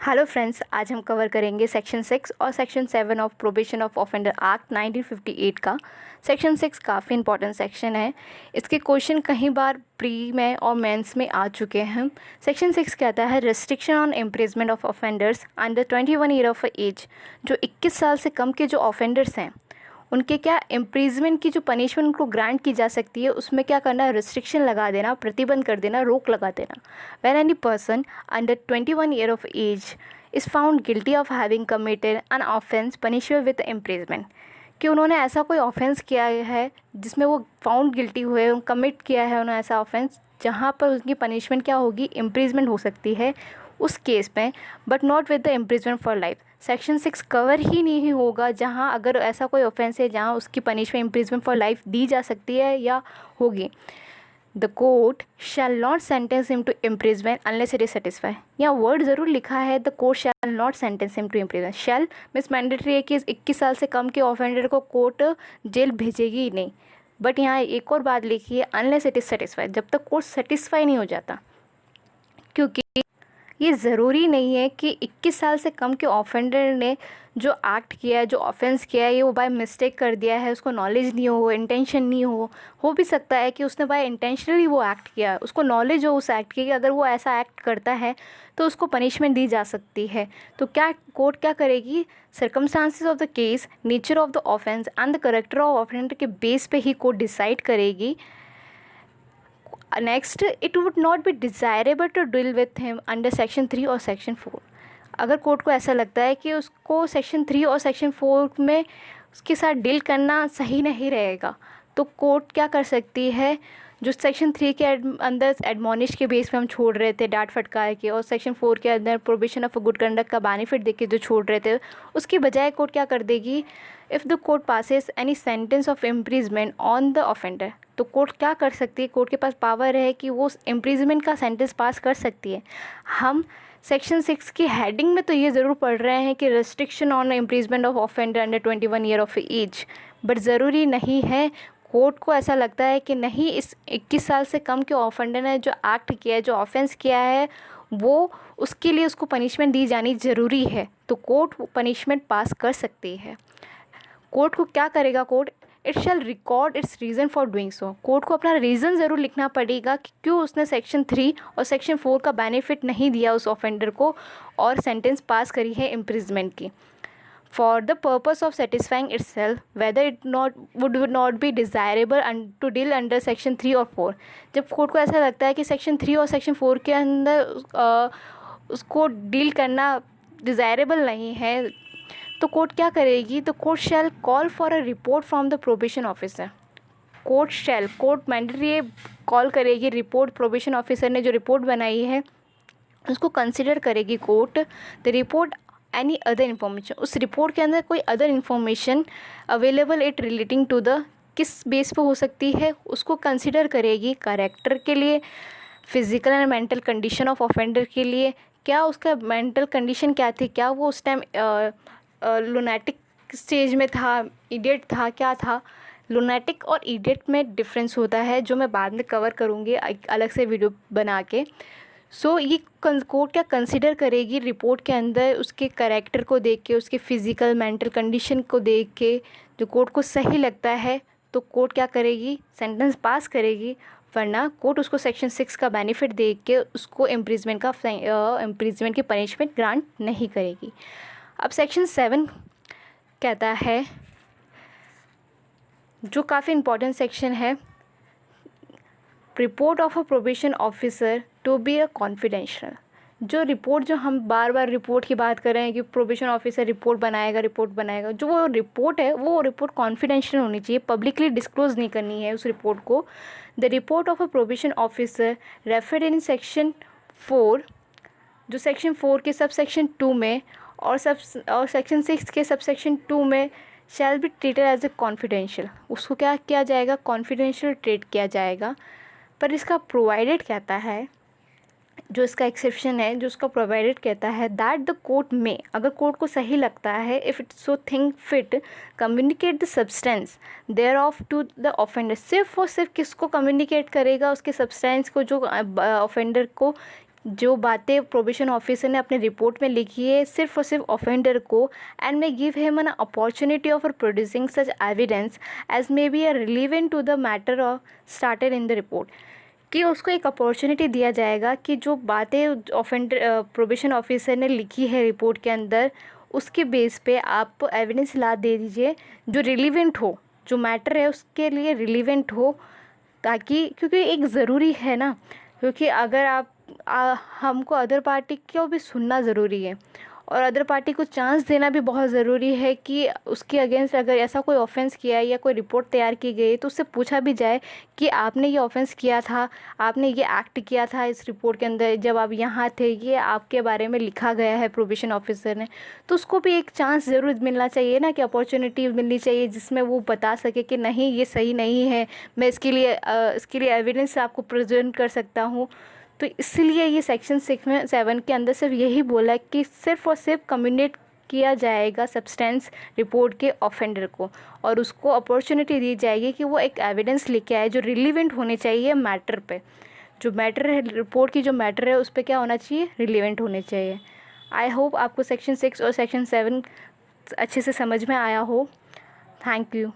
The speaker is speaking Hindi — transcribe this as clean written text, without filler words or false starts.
हेलो फ्रेंड्स, आज हम कवर करेंगे सेक्शन 6 और section 7 of probation of offender act 1958 का। सेक्शन 6 काफ़ी इंपॉर्टेंट सेक्शन है। इसके क्वेश्चन कई बार प्री में और मेंस में आ चुके हैं। सेक्शन 6 कहता है restriction on imprisonment of offenders under 21 year of age. जो 21 साल से कम के जो ऑफेंडर्स हैं उनके क्या इम्प्रिजमेंट की जो पनिशमेंट उनको ग्रांट की जा सकती है, उसमें क्या करना है, रिस्ट्रिक्शन लगा देना, प्रतिबंध कर देना, रोक लगा देना। When any person under 21 year of age is found guilty of having committed an offence punishable with imprisonment, कि उन्होंने ऐसा कोई ऑफेंस किया है जिसमें वो फाउंड गिल्टी हुए, कमिट किया है उन्होंने ऐसा ऑफेंस जहाँ पर उनकी पनिशमेंट क्या होगी, इम्प्रिजमेंट हो सकती है उस केस में, but not with the imprisonment for life. Section 6 cover ही नहीं होगा जहाँ अगर ऐसा कोई ऑफेंस है जहाँ उसकी पनिशमेंट इम्प्रिजमेंट फॉर लाइफ दी जा सकती है या होगी। The court shall not sentence him to imprisonment unless it is satisfy. यहाँ वर्ड ज़रूर लिखा है, the court shall not sentence him to imprisonment. Shall means mandatory है कि 21 साल से कम के ऑफेंडर को कोर्ट जेल भेजेगी ही नहीं। बट यहाँ एक और बात लिखी है, अनलेस इट इज सेटिस्फाई, जब तक कोर्ट सेटिस्फाई नहीं हो जाता। क्योंकि ये ज़रूरी नहीं है कि 21 साल से कम के ऑफेंडर ने जो एक्ट किया है, जो ऑफेंस किया है, ये वो बाय मिस्टेक कर दिया है, उसको नॉलेज नहीं हो, इंटेंशन नहीं हो भी सकता है कि उसने बाय इंटेंशनली वो एक्ट किया है, उसको नॉलेज हो उस एक्ट की कि अगर वो ऐसा एक्ट करता है तो उसको पनिशमेंट दी जा सकती है। तो क्या कोर्ट क्या करेगी, circumstances of the case, nature of the offence and the character of offender के बेस पे ही कोर्ट डिसाइड करेगी। Next, it would not be desirable to deal with him under section 3 और सेक्शन 4। अगर कोर्ट को ऐसा लगता है कि उसको सेक्शन 3 और सेक्शन 4 में उसके साथ डील करना सही नहीं रहेगा, तो कोर्ट क्या कर सकती है, जो सेक्शन 3 के अंदर एडमोनिश के बेस पे हम छोड़ रहे थे डांट फटकार के, और सेक्शन 4 के अंदर प्रोबेशन ऑफ गुड कंडक्ट का बेनिफिट देके जो छोड़ रहे थे, उसकी बजाय कोर्ट क्या कर देगी, if the court passes any sentence of imprisonment on the offender, तो कोर्ट क्या कर सकती है, कोर्ट के पास पावर है कि वो इम्प्रिजमेंट का सेंटेंस पास कर सकती है। हम सेक्शन 6 की हेडिंग में तो ये ज़रूर पढ़ रहे हैं कि restriction on imprisonment of offender under 21 year of age, but ज़रूरी नहीं है। कोर्ट को ऐसा लगता है कि नहीं, इस 21 साल से कम के ऑफेंडर ने जो एक्ट किया है, जो ऑफेंस किया है, वो उसके लिए उसको पनिशमेंट दी जानी ज़रूरी है, तो कोर्ट पनिशमेंट पास कर सकती है। कोर्ट को क्या करेगा, court it shall record it's reason for doing so. Court को अपना रीज़न ज़रूर लिखना पड़ेगा कि क्यों उसने सेक्शन 3 और सेक्शन 4 का बेनिफिट नहीं दिया उस ऑफेंडर को और सेंटेंस पास करी है इम्प्रिजमेंट की। For the purpose of satisfying itself whether it would not be desirable to deal under section 3 और 4। जब कोर्ट को ऐसा लगता है कि सेक्शन 3 और सेक्शन 4 के अंदर उसको डील करना डिज़ायरेबल नहीं है, तो कोर्ट क्या करेगी, तो court shall call for a report from the probation officer. Court mandatory call करेगी रिपोर्ट, प्रोबेशन ऑफिसर ने जो रिपोर्ट बनाई है उसको कंसिडर करेगी court. The report any other information, उस रिपोर्ट के अंदर कोई other information available it relating to the, किस बेस पे हो सकती है, उसको कंसिडर करेगी। कैरेक्टर के लिए, physical and mental condition of offender के लिए, क्या उसका मेंटल कंडीशन क्या थी, क्या वो उस टाइम लुनेटिक स्टेज में था, इडियट था, क्या था। लुनेटिक और इडियट में डिफरेंस होता है, जो मैं बाद में कवर करूँगी अलग से वीडियो बना के। सो ये कोर्ट क्या कंसिडर करेगी रिपोर्ट के अंदर, उसके कैरेक्टर को देख के, उसके फिज़िकल मेंटल कंडीशन को देख के, जो कोर्ट को सही लगता है तो कोर्ट क्या करेगी, सेंटेंस पास करेगी, वरना कोर्ट उसको सेक्शन 6 का बेनिफिट देख के उसको इम्प्रिजमेंट की पनिशमेंट ग्रांट नहीं करेगी। अब सेक्शन 7 कहता है, जो काफ़ी इम्पॉर्टेंट सेक्शन है, report of a probation officer to be a confidential. जो रिपोर्ट, जो हम बार बार रिपोर्ट की बात कर रहे हैं कि प्रोबेशन ऑफिसर रिपोर्ट बनाएगा, जो वो रिपोर्ट है वो रिपोर्ट कॉन्फिडेंशियल होनी चाहिए, पब्लिकली डिस्क्लोज नहीं करनी है उस रिपोर्ट को। The report of a probation officer referred in section 4, जो सेक्शन 4 के सब सेक्शन 2 में और सेक्शन 6 के सब सेक्शन 2 में shall be treated as a confidential, उसको क्या किया जाएगा, कॉन्फिडेंशियल ट्रीट किया जाएगा। पर इसका प्रोवाइडेड कहता है, जो इसका एक्सेप्शन है, जो उसका प्रोवाइडेड कहता है, दैट द कोर्ट में, अगर कोर्ट को सही लगता है, if it so think fit, communicate the substance thereof to the offender. सिर्फ और सिर्फ किसको कम्युनिकेट करेगा, उसके सब्सटेंस को, जो ऑफेंडर को जो बातें प्रोबेशन ऑफिसर ने अपने रिपोर्ट में लिखी है सिर्फ और सिर्फ ऑफेंडर को, and may give him an opportunity of producing such evidence as may be a relevant to the matter of started in the report, कि उसको एक अपॉर्चुनिटी दिया जाएगा कि जो बातें ऑफेंडर प्रोबेशन ऑफिसर ने लिखी है रिपोर्ट के अंदर, उसके बेस पे आप एविडेंस ला दे दीजिए जो रिलीवेंट हो, जो मैटर है उसके लिए रिलीवेंट हो, ताकि क्योंकि एक ज़रूरी है ना, क्योंकि अगर आप हमको अदर पार्टी को भी सुनना ज़रूरी है और अदर पार्टी को चांस देना भी बहुत ज़रूरी है कि उसके अगेंस्ट अगर ऐसा कोई ऑफेंस किया है या कोई रिपोर्ट तैयार की गई तो उससे पूछा भी जाए कि आपने ये ऑफेंस किया था, आपने ये एक्ट किया था इस रिपोर्ट के अंदर जब आप यहाँ थे, ये आपके बारे में लिखा गया है प्रोबेशन ऑफिसर ने, तो उसको भी एक चांस ज़रूर मिलना चाहिए ना, कि अपॉर्चुनिटी मिलनी चाहिए जिसमें वो बता सके कि नहीं ये सही नहीं है, मैं इसके लिए एविडेंस आपको प्रेजेंट कर सकता हूँ। तो इसलिए ये सेक्शन 6 में 7 के अंदर सिर्फ यही बोला है कि सिर्फ और सिर्फ कम्युनिकेट किया जाएगा सब्सटेंस रिपोर्ट के ऑफेंडर को, और उसको अपॉर्चुनिटी दी जाएगी कि वो एक एविडेंस लेके आए जो रिलीवेंट होने चाहिए मैटर पे, जो मैटर है रिपोर्ट की, जो मैटर है उस पर क्या होना चाहिए, रिलीवेंट होने चाहिए। आई होप आपको सेक्शन 6 और सेक्शन 7 अच्छे से समझ में आया हो। Thank you.